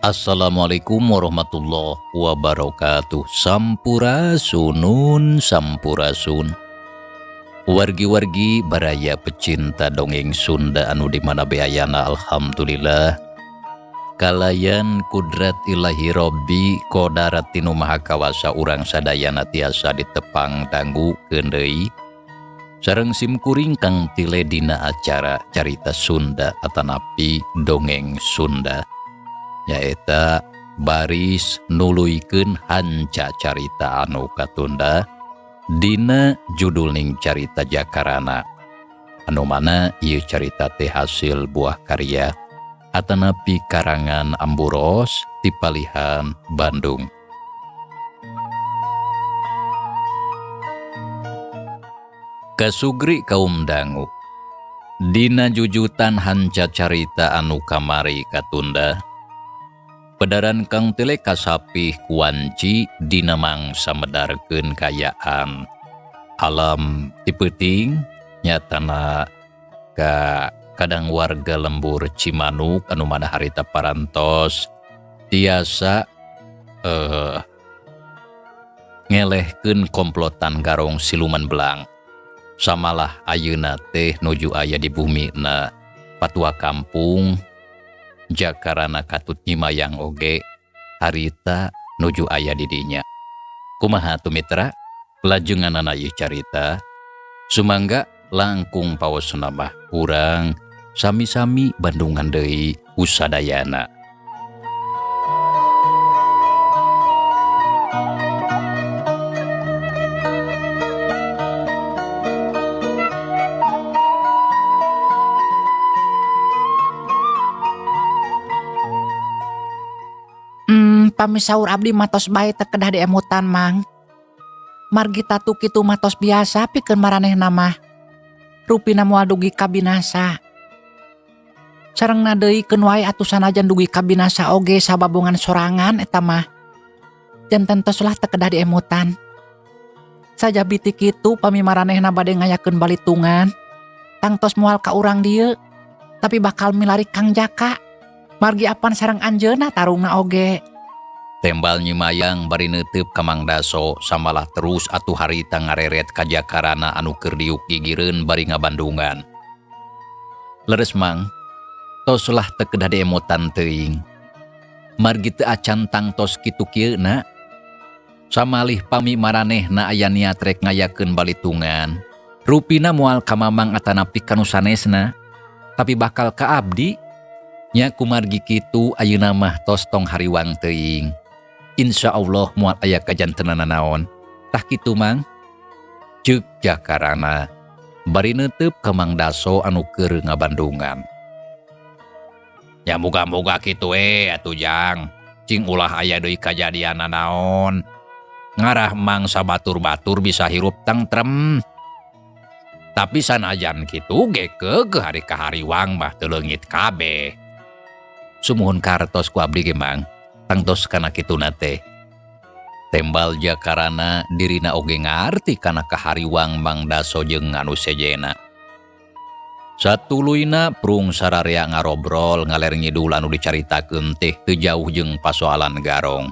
Assalamualaikum warahmatullahi wabarakatuh. Sampurasun sampurasun. Wargi-wargi baraya pecinta dongeng Sunda anu dimana beayana, alhamdulillah kalayan kudrat ilahi Robbi kodaratinu maha kawasa urang sadayana tiasa ditepang tanggu kendei sareng simkuring kang tile dina acara carita Sunda atanapi dongeng Sunda nyaeta baris nuluykeun hanca carita anu katunda dina judulning carita Jakarana anu mana ieu carita teh hasil buah karya atanapi karangan Amburos ti Palihan Bandung. Kasugri kaum dangu dina jujutan hanca carita anu kamari katunda pedaran kang tele kasapih kuanci dina mangsa medarkeun kayaan alam ti peuting nyatana ka kadang warga lembur Cimanuk anu mana harita parantos tiasa ngelehkeun komplotan garong siluman belang samalah ayeuna teh nuju aya di bumina patua kampung Jakarana katut nyimayang oge harita nuju aya di dinya. Kumaha tu mitra lajenganana ieu carita sumangga langkung paosna mah urang sami-sami bandungan deui usadayana. Pamisaur abdi matos bae teu kedah diemutan mang. Margi tatu kitu matos biasa pikeun maranehna mah rupina moal dugi kabinasa. Sarengna deui keun wae atuh sanajan dugi kabinasa oge sababungan sorangan eta mah. Janten tos lah teu kedah diemutan. Sajabiti kitu pami maranehna bade ngayakeun balitungan tang tos moal ka urang dieu tapi bakal milari Kang Jaka. Margi apan sareng anjeunna tarungna oge. Tembal nyimayang bari neuteub ka Mang Daso samalah terus atuh harita ngareret ka Jakarana anu keur diuk gigireun bari ngabandungan. Leres mang, tos lah teu kedah diemutan teuing. Margi teu acan tang tos kitu kieuna. Samalih pami maranehna aya niat rek ngayakeun balitungan, rupina moal ka mamang atanapi kanu sanesna, tapi bakal ka abdi. Nya kumargi kitu ayeuna mah tos tong hariwang teuing. Insya Allah moal aya kajantenana naon. Tah kitu mang. Ceuk Jakarana bari neuteub ka Mang Daso anu keur ngabandungan. Ya muga-muga kitu atuh Jang. Cing ulah aya deui kajadianna naon. Ngarah mang sabatur-batur bisa hirup tentrem. Tapi sanajan kitu ge keugeuh hari ka hariwang mah teu leungit kabeh. Sumuhun kartos ku abdi ge mang. Tangtos kana kituna teh. Tembal Jakarana dirina oge ngarti kana kahariwang Mang Daso jeung anu sejena. Satuluyna prung sararea ngarobrol ngaler ngidul anu dicaritakeun teh teu jauh jeung pasoalan garong.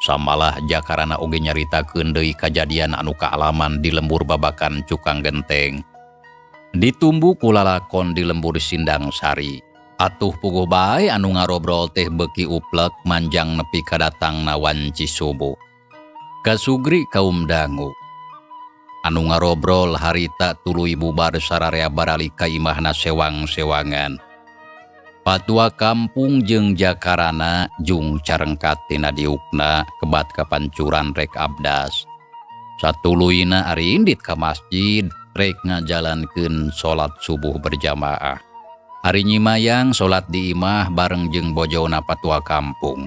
Samalah Jakarana oge nyaritakeun deui kajadian anu kaalaman di lembur babakan Cukang Genteng. Ditumbu ku lalakon di lembur Sindang Sari. Atuh puguh bae anu ngarobrol teh beuki uplek manjang nepi ka datangna wanci subuh. Kasugri kaum dangu. anu ngarobrol harita tuluy bubar sararea barali ka imahna sewang-sewangan. Patua kampung jeung jakarana jung carengkat tina diukna kebat ka pancuran rek abdas. Satuluyna ari indit ka masjid rek ngajalankeun salat subuh berjamaah. Ari nyimayang salat di imah bareng jeung bojona patua kampung.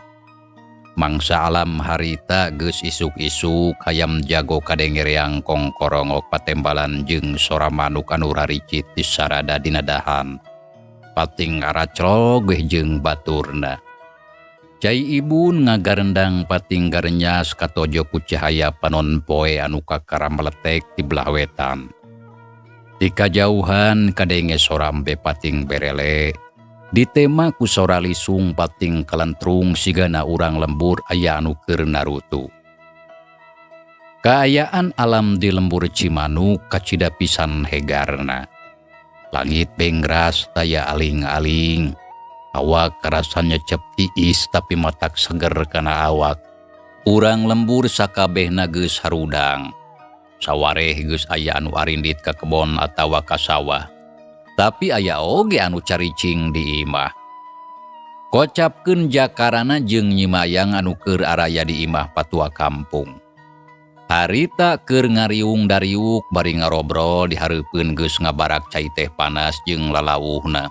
Mangsa alam harita geus isuk-isuk hayam jago kadengereang kongkorongok patembalan jeung sora manuk anu raricit di sarada dina dahan. Pating aracrog jeung baturna. Cai ibun ngagarendang pating garenyas katojo ku cahaya panon poe anu kakara meletek di belah wetan. Di kajauhan kadenge sorambe pating berele. Ditema ku sora lisung pating kalentrung sigana urang lembur aya anu keur narutu. Kaayaan alam di lembur Cimanuk kacida pisan hegarna. Langit bengras taya aling-aling. Awak rasanya cep tiis tapi matak seger kana awak. Urang lembur sakabehna geus harudang. Sawareh geus aya anu arindit ka kebon atawa ka sawah. Tapi aya oge anu caricing di imah. Kocapkeun jakarana jeung nyimayang anu keur araya di imah patua kampung. Harita keur ngariung dariuk bari ngarobrol dihareupeun geus ngabarak cai teh panas jeung lalawuhna.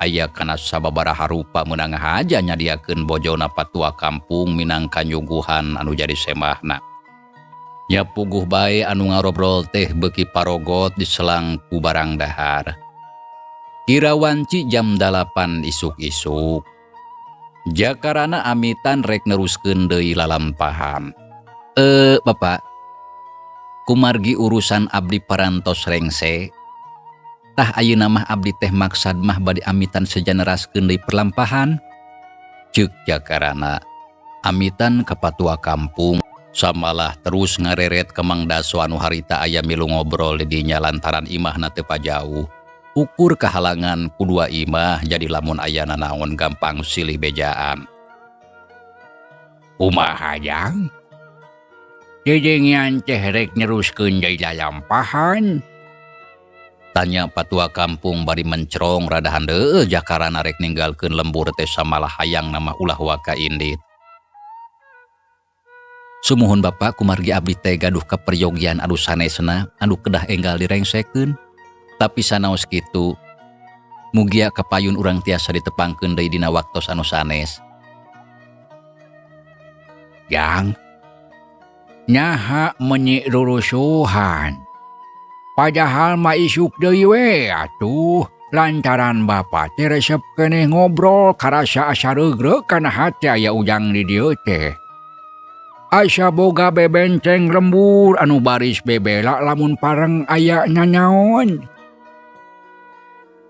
Aya kana sababaraha rupa meunang haja nyadiakeun bojona patua kampung minangka nyuguhan anu jadi semahna. Nya puguh bae anu ngarobrol teh beuki parogot diselang ku barang dahar. Kira wanci jam 8 isuk-isuk. Jakarana amitan rek neruskeun deui lalampahan. Bapak, kumargi urusan abdi parantos rengse. Tah ayeuna mah abdi teh maksad mah bade amitan sejaneraskeun deui perlampahan. Ceuk jakarana, amitan ka patua kampung samalah terus ngareret ke Mang Daso anu harita aya milu ngobrol di dinya lantaran imahna teu pajauh. Ukur kahalangan kudua imah jadi lamun ayana naon gampang silih bejaan. Kumaha jang? Jejengian teh rek neruskeun deui lalampahan? Tanya patua kampung bari mencerong radahan deui jakarana rek ninggalkeun lembur teh samalah hayang nama ulah waka indit. Sumuhun Bapak kumargi abdi teh gaduh kaperyogian anu sanesna anu kedah enggal direngsekeun. Tapi sanaos kitu, mugia kapayun urang tiasa ditepangkeun deui dina waktos anu sanes. Jang, nyaha menyi rurusuhan. Padahal mah isuk deui we atuh, lantaran Bapak teh resep keneh ngobrol karasa asa regreg kana hati aya ujang di dieu teh. Asa boga bebenceng lembur anu baris bebela lamun pareng aya nyanyaon.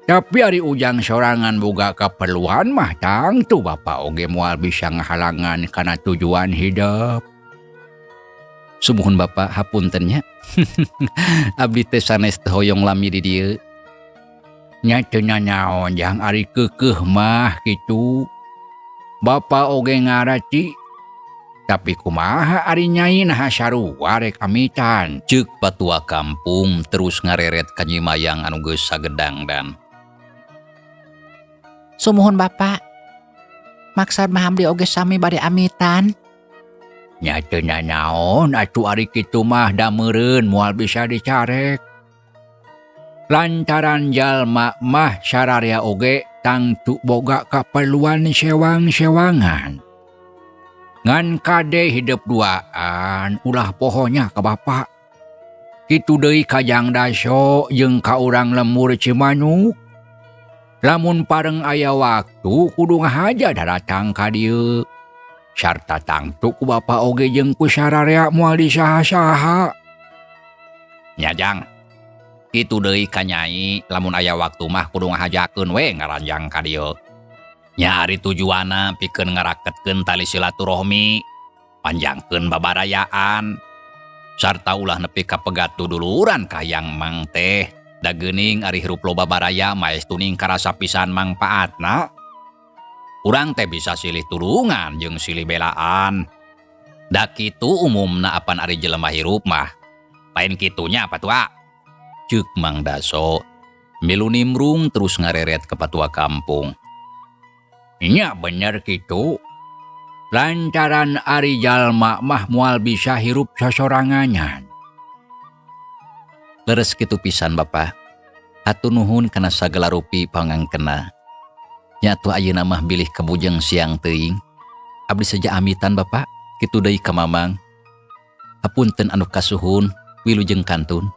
Tapi ari ujang sorangan boga kaperluan mah tangtu Bapak oge moal bisa ngahalangan kana tujuan hidup. Sumuhun Bapak hapunten nya. Abdi teh sanes teu hoyong lami di dieu. Nya teu nanaon jang ari keukeuh mah kitu. Bapak oge ngaraci. Tapi kumaha ari nyai nah sarua rek amitan. Ceuk patua kampung terus ngareret ka nyimayang anu geus sagedangdan. Sumuhun Bapak, maksad mah abdi oge sami bade amitan. Nya teu nanaon atuh ari kitu mah da meureun moal bisa dicarek. Lantaran jalma mah sararea oge tangtu boga kaperluan sewang-sewangan. Ngan kade hidup duaan ulah pohonya ka Bapak. Kitu deui ka Jang Daso jeung ka urang lembur Cimanuk. Lamun pareng aya waktu kudu ngahaja datang ka dieu. Sarta tangtu ku Bapak oge jeung ku sararea moal disaha-saha. Nya Jang, kitu deui ka nyai lamun aya waktu mah kudu ngahajakeun we ngaranjang ka dieu. Nya ari tujuanna pikeun ngaraketkeun tali silaturahmi, panjangkeun babarayaan, sarta ulah nepi ka pegatu duluran ka hayang Mang teh. Da geuning ari hirup loba baraya maestu ning karasa pisan mangpaatna. Urang teh bisa silih tulungan jeung silih belaan. Da kitu umumna apan ari jelema hirup mah Lain kitunya patua. Ceuk Mang Daso. Milu nimrung terus ngareret ke patua kampung. Nya bener gitu. Lantaran ari jalma mah moal bisa hirup sasorangannya. Leres kitu pisan Bapak. Hatur nuhun kana sagala rupi pangangkena. Nyatu ayeuna mah bilih kabujeng siang teuing. Abdi saja amitan Bapak, kitu deui ka Mamang. Hapunten anu kasuhun, wilujeng kantun.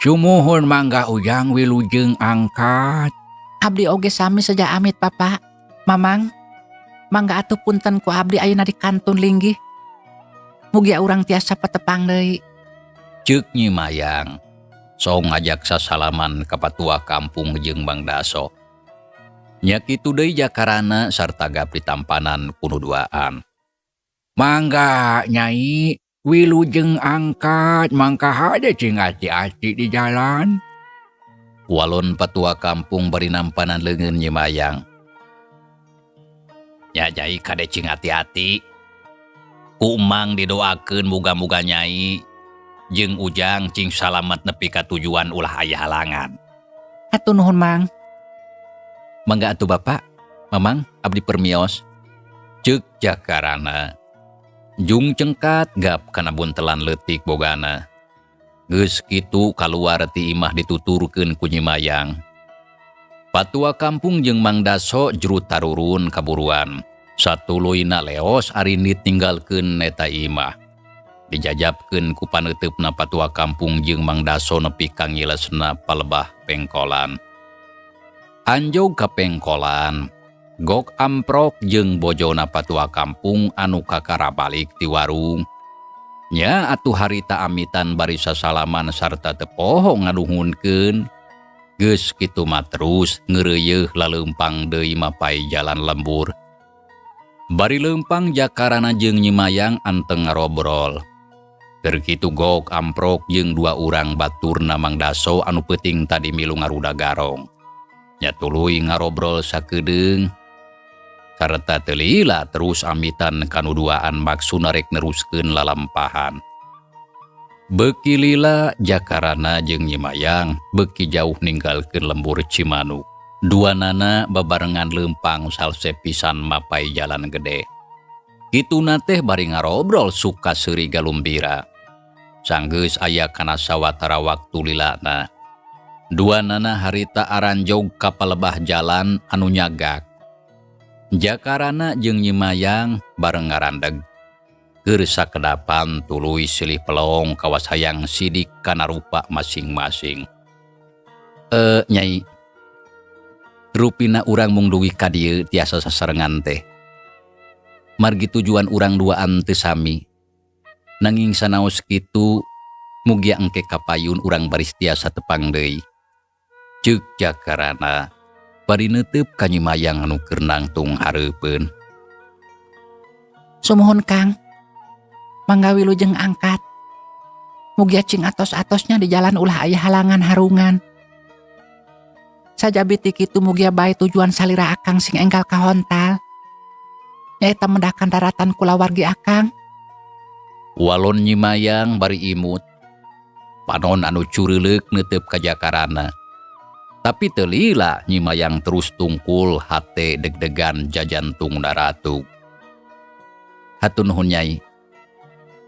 Sumuhun Mangga Ujang wilujeng angkat. Abdi oge sami saja amit Papa. Mamang, mangga atuh punten ku abdi ayeuna di kantun linggih. Mugi urang tiasa patepang deui. Ceuk Nyi Mayang. Sok ngajak sasalaman ka patua kampung jeung Mang Daso. Nya kitu deui jakarana sarta gapri tampanan kunuduaan. Mangga Nyai, wilujeng angkat mangka hade cing ati-ati di jalan. Walon patua kampung bari nampanan leungeun Nyi Mayang. Nya Nyai kade cing ati-ati. Ku Mang didoakeun muga-muga Nyai jeung Ujang cing salamet nepi ka tujuan ulah aya halangan. Hatur nuhun Mang. Mangga atuh Bapak, Mamang abdi permios. Ceuk jakarana. Jung cengkat gap kana buntelan leutik bogana. Geus kitu kaluar ti imah dituturkeun ku Nyi Mayang. Patua kampung jeung Mang Daso juru tarurun kaburuan. Satuluyna leos ari ditinggalkeun eta imah. Dijajabkeun ku paneuteup patua kampung jeung Mang Daso nepi ka ngilesna palebah pengkolan. Anjog ka pengkolan, Gok Amprok jeung bojona patua kampung anu kakara balik ti warung. Nya atuh harita amitan bari sasalaman sarta teu poho ngaduhunkeun. Geus kitu mah terus ngeureuyeuh laleumpang deui mapai jalan lembur. Bari leumpang jakarana jeung Nyi Mayang anteng ngarobrol. Keur kitu Gok Amprok jeung dua urang baturna Mang Daso anu peuting tadi milu ngaruda garong. Nya tuluy ngarobrol sakedeung. Sarta teu lila terus amitan kanuduaan maksudna rek neruskeun lalampahan. Beuki lila jakarana jeung Nyi Mayang beuki jauh ninggalkeun lembur Cimanuk. Duanana babarengan leumpang salse pisan mapai jalan gede. Kituna teh bari ngarobrol suka seuri galumbira. Sanggeus aya kana sawatara waktu lilana. Duanana harita aranjog ka palebah jalan anu nyagak. Jakarana jeung Nyi Mayang bareng ngarandeg. Keur sakedapan tuluy silih pelong kawas hayang sidik kana rupa masing-masing. Nyai, rupina urang mung dugi ka dieu tiasa sasarengan teh. Margi tujuan urang duaan teu sami. Nanging sanaos kitu mugia engke kapayun urang baris tiasa tepang deui. Ceuk jakarana bari neuteup ka Nyi Mayang anu keur nangtung hareupeun. Sumuhun Kang. Mangga wilujeng angkat. Mugia cing atos-atosnya di jalan ulah aya halangan harungan. Sajabi ti kitu mugia bae tujuan salira Akang sing enggal kahontal. Nyaeta mendakan daratan kula wargi Akang. Walon Nyi Mayang bari imut. Panon anu cureuleuk neuteup ka jakarana. Tapi teu lila Nyi Mayang terus tungkul hate deg-degan jajantung daratu. Hatur nuhun Nyai.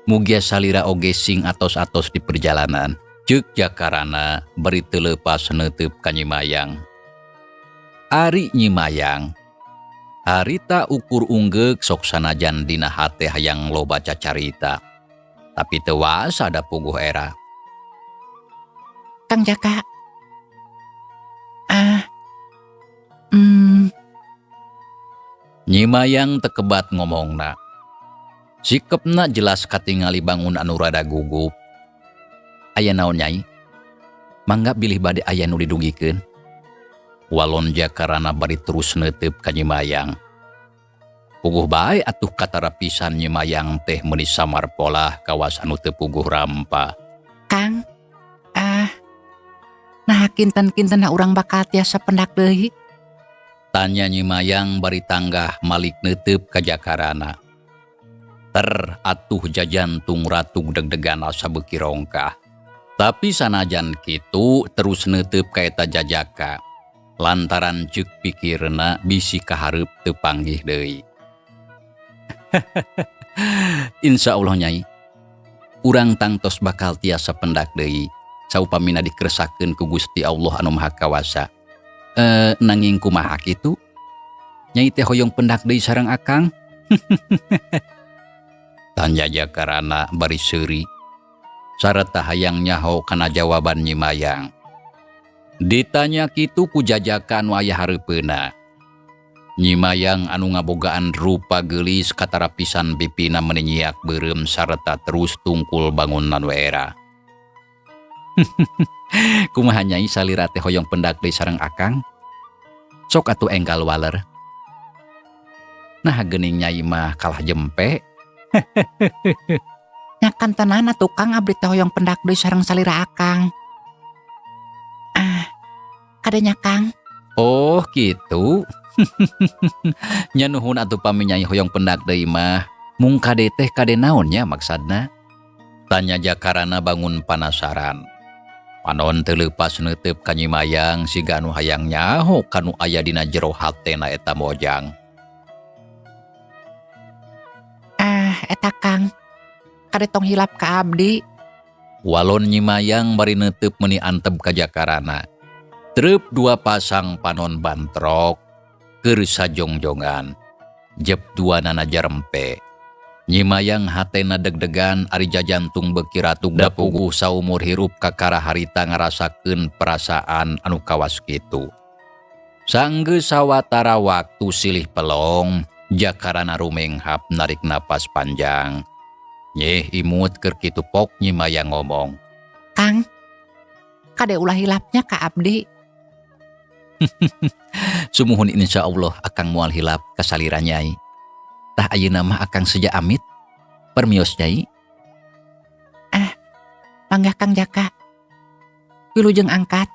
Mugia salira oge sing atos-atos di perjalanan. Ceuk jakarana bari teu leupas neuteub ka Nyi Mayang. Ari Nyi Mayang harita ukur unggeuk sok sanajan dina hate hayang loba cacarita. Tapi teu waasa da puguh era. Kang Jaka. Nyi Mayang tekebat ngomongna. Sikepna jelas katingali bangun anu rada gugup. Aya naon Nyai? Mangga bilih bade aya nu didugikeun. Walon jakarana bari terus neuteub ka Nyi Mayang. Puguh bae atuh katara pisan Nyi Mayang teh meuni samar polah kawas anu teu puguh rampa. Kang, nah kinten-kinten urang bakal tiasa pendak deui. Tanya Nyi Mayang bari tanggah malik neuteub ka jakarana. atuh jajantung ratug deg-degan asa beuki rongkah. Tapi sanajan kitu terus neuteup ka eta jajaka. Lantaran ceuk pikirna bisi kahareup teu panggih deui. Insya Allah Nyai, urang tangtos bakal tiasa pendak deui saupamina dikeresakeun ku Gusti Allah anu Maha Kawasa. Nanging kumaha kitu? Nyai teh hoyong pendak deui sareng Akang? Tanya Jakarana bari seuri. Sareta hayang nyaho kana jawaban Nyi Mayang. Ditanya kitu ku jajaka anu aya hareupeuna. Nyi Mayang anu ngabogaan rupa geulis katara pisan bipina meninyiak beureum sareta terus tungkul bangunan waera. Kumaha Nyai salira teh hoyong pendak deui sareng Akang? Sok atuh enggal waler. Nah geuning Nyai mah kalah jempe. Nyakan tenan tukang abdi teh hoyong pendak deui sareng salira Akang. Kadenya Kang. Oh gitu. Nya nuhun atuh pami Nyai hoyong pendak deui mah. Mung kade teh kade naon nya maksudna? Tanya Jakarana bangun penasaran. Panon teu leupas neuteup ka Nyi Mayang siga anu hayang nyaho kanu aya dina jero hatena eta mojang. Eta Kang. Kade tong hilap ka abdi. Walon Nyi Mayang bari neuteup meuni antep ka Jakarana. Treup dua pasang panon bantrok keur sajongjongan. Jep duanana jarempe. Nyi Mayang hatena deg-degan ari jajantung beuki ratug da puguh saumur hirup kakara harita ngarasakeun perasaan anu kawas kitu. Sanggeus sawatara waktu silih pelong, Jakarana rumenghap narik napas panjang. Nyeh imut keur kitu pok Nyi Mayang ngomong. Kang, kade ulah hilapnya ka abdi. Sumuhun insya Allah Akang moal hilap ka salira Nyai. Tah ayeuna mah Akang seja amit. Permios Nyai. Panggah Kang Jaka. Wilujeng angkat.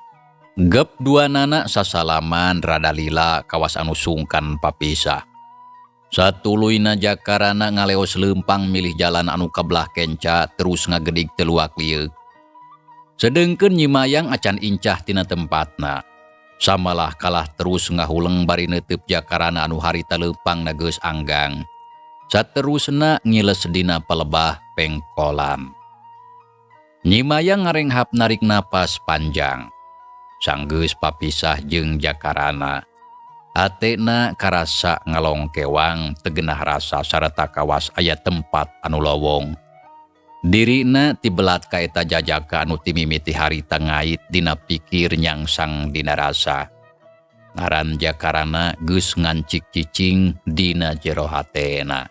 Gep duanana sasalaman rada lila kawas anu sungkan papisah. Satuluyna Jakarana ngaleos leumpang milih jalan anu kabelah kenca terus ngagedik teluak lieu. Sedengkeun Nyi Mayang acan incah tina tempatna. Samalah kalah terus ngahuleng bari neuteup Jakarana anu harita leumpangna geus anggang. Saterusna ngiles dina palebah pengkolan. Nyi Mayang ngarenghap narik napas panjang. Sanggeus papisah jeung Jakarana. Atena karasa ngalongkewang tegenah rasa sareta kawas aya tempat anu lowong. Dirina tibelat ka eta jajaka anu timimiti harita ngait dina pikir nyangsang dina rasa. Ngaran Jakarana geus ngancik cicing dina jero hatena.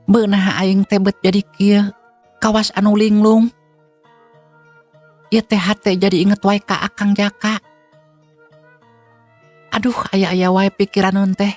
Beunah aing teh beut jadi kieu, kawas anu linglung. Ieu teh hate jadi inget wae ka Akang Jaka. Aduh, aya-aya wae pikiran teh.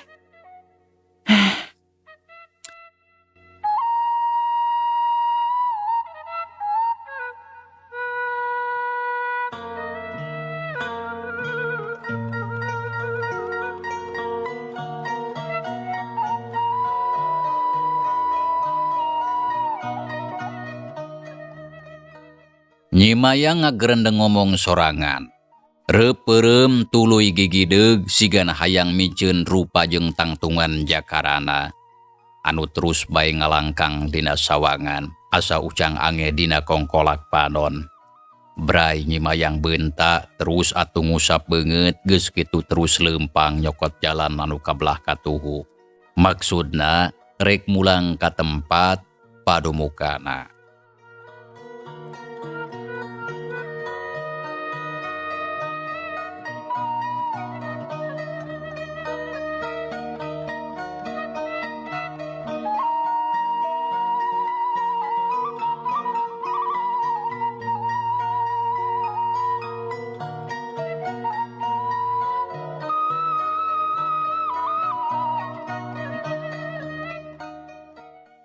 Nyi Mayang ngagerendeng ngomong sorangan. Repeureum tuluy gigi deug sigana hayang miceun rupa jeung tangtungan Jakarana. Anu terus bae ngalangkang dina sawangan, asa ucang ange dina kongkolak panon. Brai Nyi Mayang beunta terus atuh ngusap beungeut geus kitu terus leumpang nyokot jalan anu kabelah katuhu. Maksudna rek mulang ka tempat padumukana.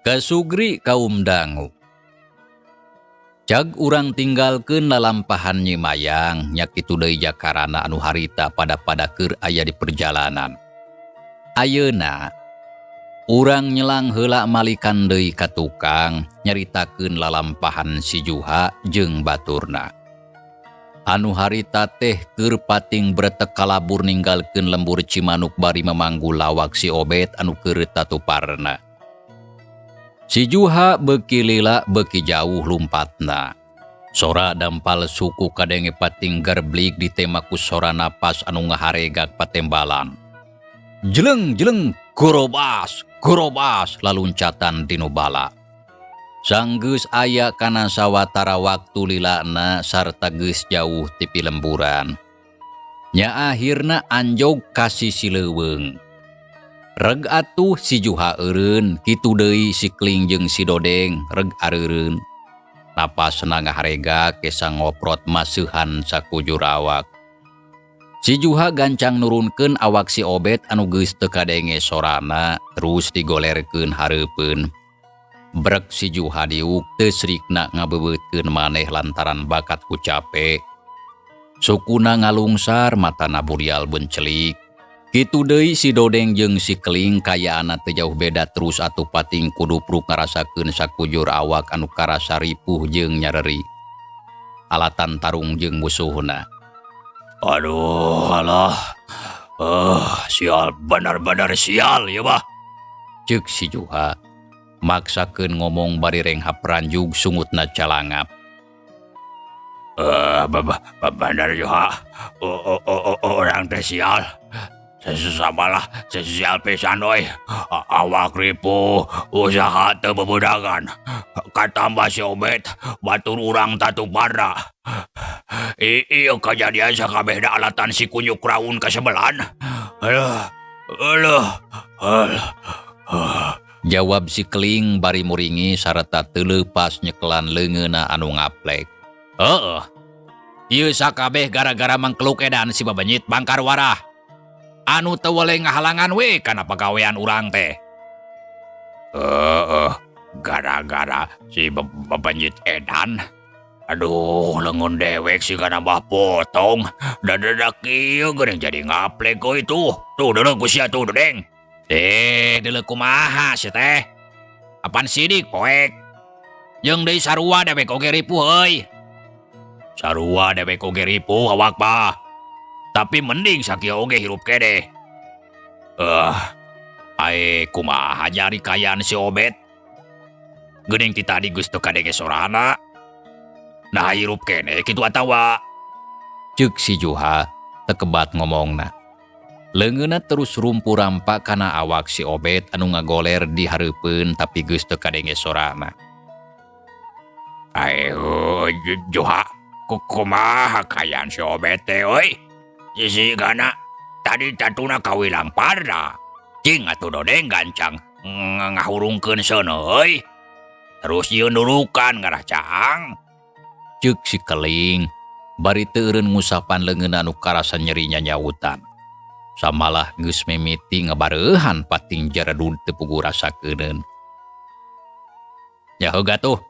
Kasugri kaum dangu. Cag urang tinggalkeun lalampahan Nyi Mayang nya kitu deui Jakarana anu harita pada keur aya di perjalanan. Ayeuna Urang nyelang heula malikan deui ka tukang nyaritakeun lalampahan si Juha jeung baturna. Anu harita teh keur pating bretek kalabur ninggalkeun lembur Cimanuk bari memanggul lawak si Obed anu keur tatuparna. Si Juha beuki lila beuki jauh lumpatna. Sora dampal suku kadenge pating gerblik ditemaku sora napas anu ngaharegak patembalan. Jeleng-jeleng gorobas, gorobas laluncatan dinu bala. Sanggeus aya kana sawatara waktu lilana sarta geus jauh ti pilemburan. Nya akhirna anjog ka sisi leuweung. Reg atuh si Juha eureun, kitu deui si Kling jeung si Dodeng reg areureun. Napasna ngaharegak kesa ngoprot maseuhan sakujur awak. Si Juha gancang nurunkeun awak si Obed anu geus teu kadenge sorana terus digolerkeun hareupeun. Brek si Juha diuk teu srikna ngabeubeutkeun maneh lantaran bakat ku cape. Sukuna ngalungsar matana burial bencelik. Kitu deui si Dodeng jeung si Kling kayaana teu jauh beda terus atuh pating kudu pruk ngarasakeun sakujur awak anu karasa ripuh jeung nyareri. Alatan tarung jeung musuhna. Aduh alah. Sial benar-benar sial ya bah. Ceuk si Juha maksakeun ngomong bari renghap ranjug sungutna calangap. Benar Juha. Orang teh sial. Sesamalah sesial pisan oi. Awak ripuh, usaha teu bebudagan. Katambah si Obed batur urang tatuparna. Ieu kejadian sakabehna alatan si kunyuk raun kasebelan. Aduh. Jawab si Kling bari muringi sarta teu leupas nyekelan leungeunna anu ngaplek. Heueuh. Ieu sakabeh gara-gara mangkeluk edan si babenyit Bangkar Warah. Anu teu weleh ngahalangan we kana pagawean urang teh. Gara-gara si babenyit edan. Aduh, leungeun dewek si kana Mbah Potong. Dadak ieu geuning jadi ngaplek ko itu. Tuh deuleu ku sia tuh Dodeng. Deuleu kumaha sia teh? Apaan sidik poek? Jeung deui sarua dewek oge ripuh euy. Sarua dewek oge ripuh awak bah. Tapi mending sakieu oge hirup kede. Kumaha nyari kayaan si Obed? Geuning ti tadi geus teu kadenge sorana. Nah hirup kene kitu atawa? Ceuk si Juha tekebat ngomongna. Leungeunna terus rumpu rampa kana awak si Obed anu ngagoler di hareupeun tapi geus teu kadenge sorana. Juha, kumaha kayaan si Obed teh euy? Si gana tadi tatuna kawilang parda. Cing atuh Dodeng gancang ngahurungkeun sono euy. Terus ieu nurukan ngarah caang. Ceuk si Keling bari teu eureun ngusapan leungeunna anu karasa nyerinya nyautan. Samalah geus mimiti ngabareuhan pating jaredud teu puguh rasakeuneun. Ya heula tuh.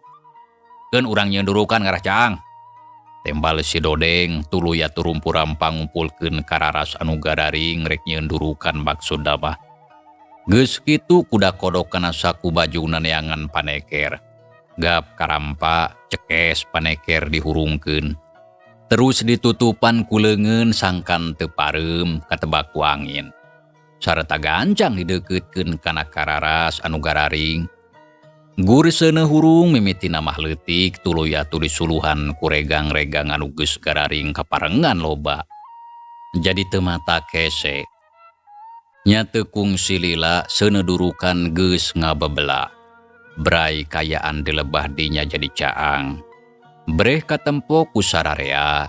Keun urang nyieun nurukan ngarah caang. Tembal si Dodeng tuluy atuh rumpu rampang ngumpulkeun kararas anu gadaring rek nyieun durukan maksudna mah. Geus kitu kuda kodok kana saku bajuna neangan paneker. Gap karampa cekes paneker dihurungkeun. Terus ditutupan ku leungeun sangkan teu pareum katebak ku angin. Sarta gancang dideukeutkeun kana kararas anu gadaring. Gureseuna hurung mimitina mah leutik tuluy atuh disuluhan ku regang-regang anu geus gararing kaparengan loba. Jadi teu mata kese. Nya teu kungsi lila seuneu durukan geus ngabebela. Brai kayaan dilebah dinya jadi caang. Breh katempo ku sararea.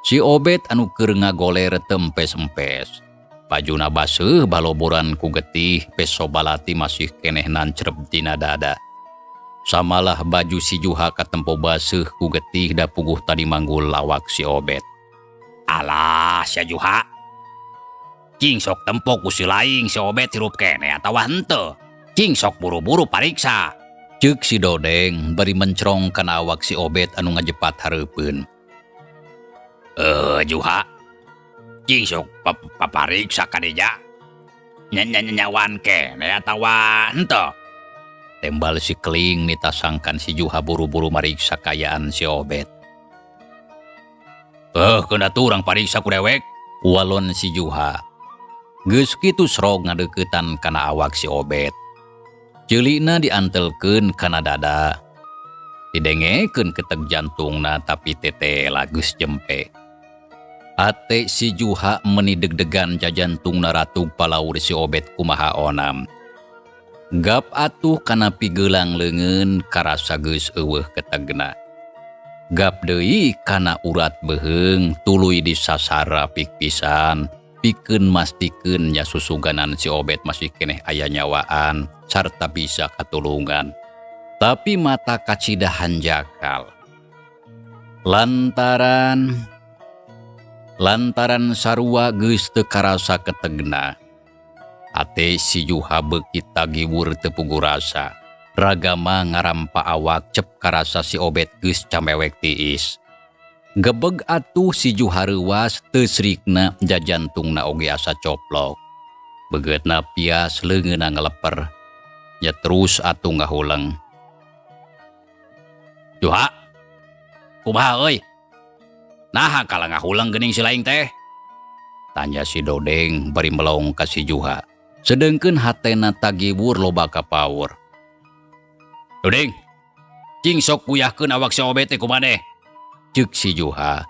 Si Obed anu keur ngagoler tempes-empes. Bajuna baseuh baloboran ku getih peso balati masih keneh nancrep dina dada. Samalah baju si Juha katempo baseuh ku getih da puguh tadi manggul lawak si Obed. Alah sia Juha. Cing sok tempo ku si laing si Obed hirup kene atawa henteu. Cing sok buru-buru pariksa. Ceuk si Dodeng bari mencrong kana awak si Obed anu ngajepat hareupeun. Juha. Cing sok papariksa kadeja. nyawan kene atawa henteu. Tembal si Keling nitasangkan si Juha buru-buru mariksa kayaan si Obed. Kena turang pariksa ku dewek, walon si Juha. Geus kitu srog ngadeuketan kana awak si Obed. Ceulina diantelkeun kana dada. Didengekeun keteg jantungna tapi tete lagus jempe. Ate si Juha meuni deg-degan jajantungna ratug palaur si Obed kumaha onam. Gap atuh kana pigeulang leungeun karasa geus eueuh ketegna. Gap deui kana urat beheung tuluy disasara pik pisan pikeun mastikeun nya susuganan si Obed masih keneh aya nyawaan sarta bisa katulungan. Tapi mata kacidahan jakal. Lantaran sarua geus teu karasa ketegna. Ate si Juha beuki tagiwur teu puguh rasa. Ragama ngarampa awak cep karasa si Obed geus camewek tiis. Gebeg atuh si Juha reuwas teu srikna jajantungna oge asa coplok. Begeutna pias leungeunna ngeleper. Nya terus atuh ngahuleng. Juha, kumaha euy? Naha kala ngahuleng geuning si laing teh? Tanya si Dodeng bari melong ka si Juha. Sedengkeun hatena tagiwur loba kapaur. Dodeng, cing sok guyahkeun awak si Obed teh kumaneh? Ceuk si Juha.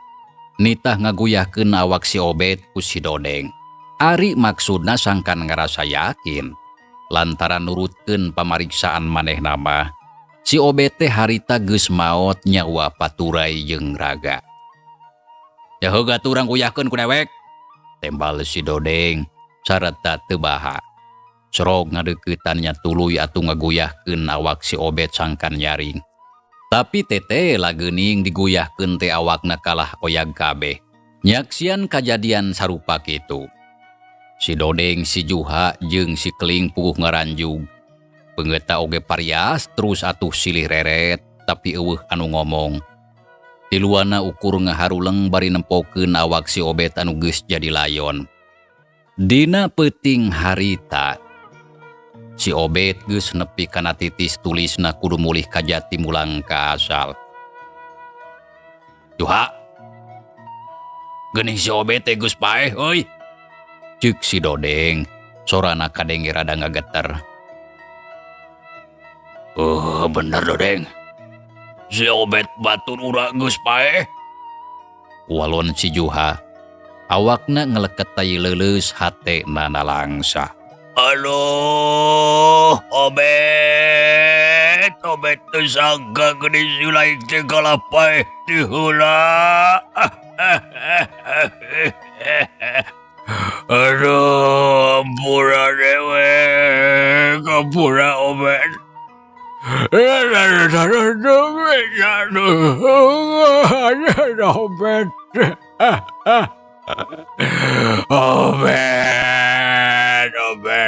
Nitah ngaguyahkeun awak si Obed ku si Dodeng. Ari maksudna sangkan ngarasa yakin. Lantaran nurutkeun pamariksaan manehna mah, si Obed teh harita geus maot nyawa paturai jeung raga. Ya heuga turang guyahkeun ku dewek. Tembal si Dodeng sareta teu baha. Srog ngadeuketannya tuluy atuh ngaguyahkeun awak si Obed sangkan nyaring. Tapi tete lageuning diguyahkeun teh awakna kalah oyag kabeh. Nyaksian kajadian sarupa kitu. Si Dodeng, si Juha jeung si Keling puguh ngaranjug. Peungeutta oge parias terus atuh silih reret tapi eueuh anu ngomong. Tiluana ukur ngaharuleng bari nempokeun awak si Obed anu geus jadi layon. Dina peuting harita, si Obed geus nepi kana titis tulisna kudu mulih ka jati mulang ka asal. Juha, geuning si Obed teh geus paeh euy. Ceuk si Dodeng, sorana kadenge rada ngageter. Bener Dodeng. Si Obed batur urang geus paeh. Walon si Juha. Awakna ngeleket tai leuleus hatena nalangsa. Aduh, Obed teu sangka geuning si laing teh kalah paeh ti heula. Aduh, ampura dewek, ampura Obed.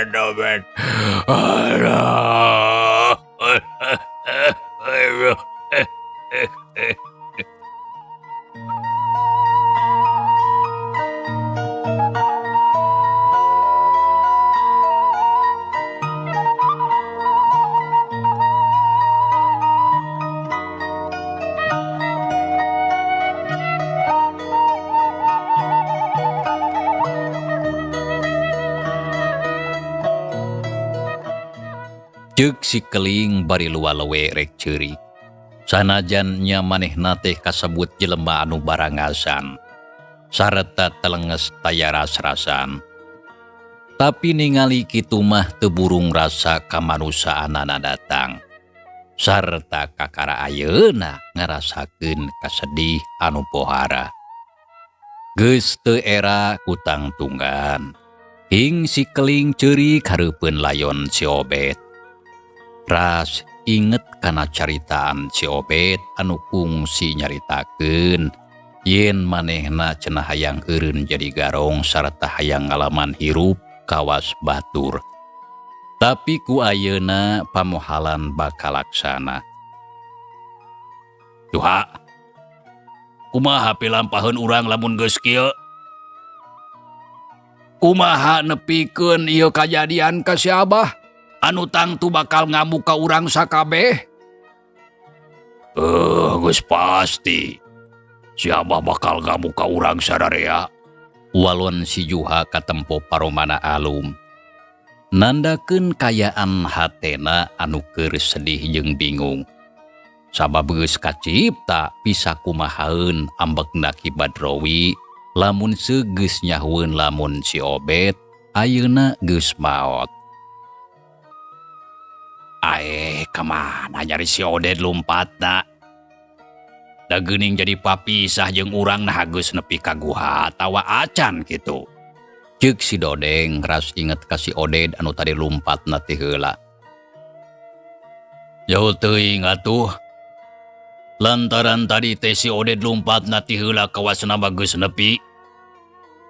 Obed. Aduh. Ceuk si Keling bari lualewe rek ceuri. Sanajan nya manehna teh kasebut jelema anu barangasan. Sareta telenges tayaras-rasan. Tapi ningali kitu mah teu burung rasa kamanusaanana datang. Sarta kakara ayeuna ngarasakeun kasedih anu pohara. Geus teu era kutang tunggan. Hing si Keling ceuri hareupeun layon si Obed. Ras inget kana caritaan si Obed anu kungsi nyaritakeun yen manehna cenah hayang eureun jadi garong sarta hayang ngalaman hirup kawas batur. Tapi ku ayeuna pamohalan bakalaksana. Juha, kumaha pilampaheun urang lamun geus kieu? Kumaha nepikeun ieu kajadian ka si Abah? Anu tangtu bakal ngamuk ka urang sakabeh? Geus pasti. Si Abah bakal ngamuk ka urang sadarea. Walon si Juha katempo paromana alum. Nandakeun kayaan hatena anu keur sedih jeung bingung. Sabab geus kacipta bisa kumahaeun ambekna Ki Badrowi lamun segeus nyahueun lamun si Obed ayeuna geus maot. Aeh, kemana nyari si Oded lompatna? Da geuning jadi papisah jeung urang nah geus nepi ka guha tawa acan kitu. Ceuk si Dodeng ras inget ka si Oded anu tadi lompatna ti heula. Jauh teuing atuh. Lantaran tadi teh si Oded lompatna ti heula kawasna geus nepi.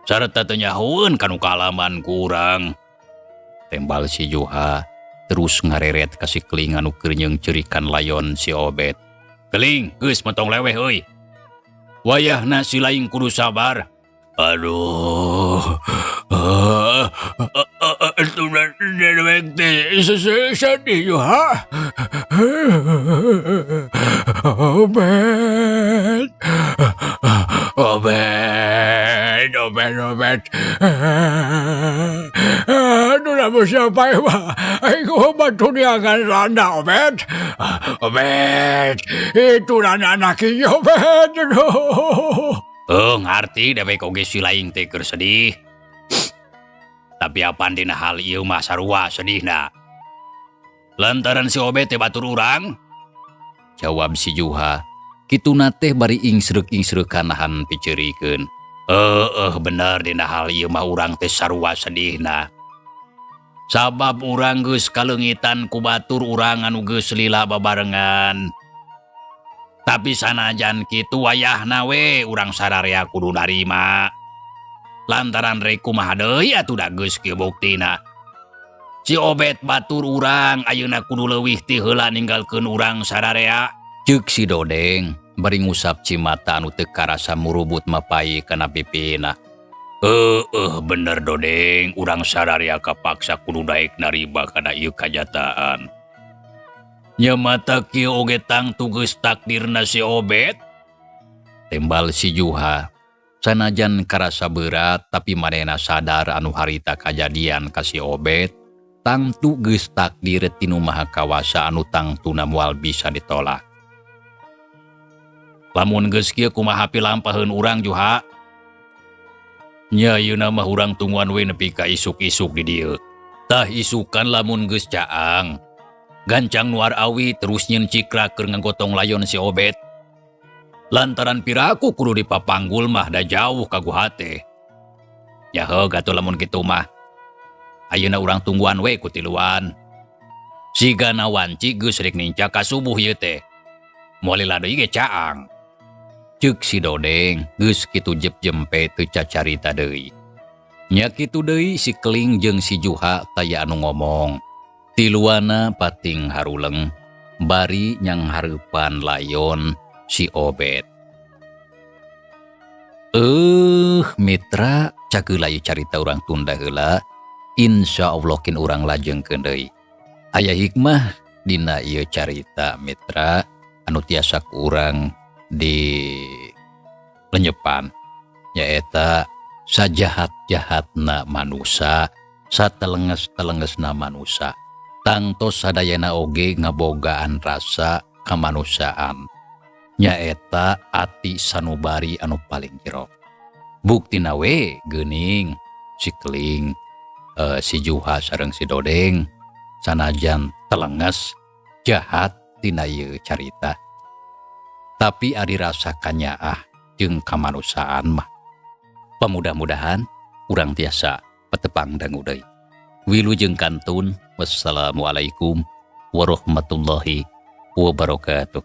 Sarta teu nyahoeun kanu kalaman ku urang. Tembal si Juha terus ngareret ka si Keling anu keur nyeungceurikan layon si Obed. Keling, geus mentong leweh euy. Wayahna si laing kudu sabar. Aduh. Aturan dewek teh sedih Juha. Obed. Aduh, nama siapa ya, Pak? Aku bantu dia akan landa, Obed. Obed, itu anak ini, Obed. Oh, ngarti dewek oge si laing teh keur sedih. Tapi apaan dina hal ieu mah sarua sedihna. Lantaran si Obed teh batur urang. Jawab si Juha. Kituna teh bari ingsreuk-ingsreukan nahan piceurikeun. Bener dina hal ieu mah urang teh sarua sedihna. Sabab urang geus kaleungitan ku batur urang anu geus lila babarengan. Tapi sanajan kitu wayahna we urang sadarea kudu narima. Lantaran rek kumaha deui atuh da geus kieu buktina. Si Obed batur urang ayeuna kudu leuwih ti heula ninggalkeun urang sadarea. Ceuk si Dodeng bari ngusap cimata anu teu karasa murubut mapai kana pipina. Bener Dodeng, urang sadarea kapaksa kudu daek nariba kana ieu kajataan. Nya mata kieu oge tangtu geus takdirna si Obed. Tembal si Juha. Sanajan karasa berat tapi manehna sadar anu harita kajadian ka si Obed tangtu geus takdir tinu Maha Kawasa anu tangtuna moal bisa ditolak. Lamun geus kieu kumaha pilampaheun urang Juha? Nya ayeuna mah urang tungguan we nepi ka isuk-isuk di dieu. Tah isukan lamun geus caang. Gancang nuar awi terus nyieun cikra keur ngagotong layon si Obed. Lantaran piraku kudu dipapanggul mah da jauh ka guha teh. Ya heuh atuh lamun kitu mah. Ayeuna urang tungguan we ku tiluan. Sigana wanci geus rek ninca ka subuh ieu teh. Moal lila deui ge caang. Ceuk si Dodeng geus kitu jep-jempe teu cacarita deui. Nya kitu deui si Keling jeung si Juha taya anu ngomong. Tiluana pating haruleng bari nyang hareupan layon si Obed. Mitra cageula ieu carita urang tunda heula. Insyaallah kin urang lajengkeun deui. Aya hikmah dina ieu carita mitra anu tiasa ku urang di lenyepan nyaeta sajahat-jahatna manusa satelenges-telengesna manusa tangtos sadayana oge ngabogaan rasa kamanusaan nyaeta ati sanubari anu paling jero. Buktina we geuning si Keling si Juha sareng si Dodeng sanajan telenges jahat tina ieu carita. Tapi ari rasa kanyaah jeung kamanusaan mah. Pamudah-mudahan urang tiasa patepang dangu deui. Wilujeng kantun. Wassalamualaikum warahmatullahi wabarakatuh.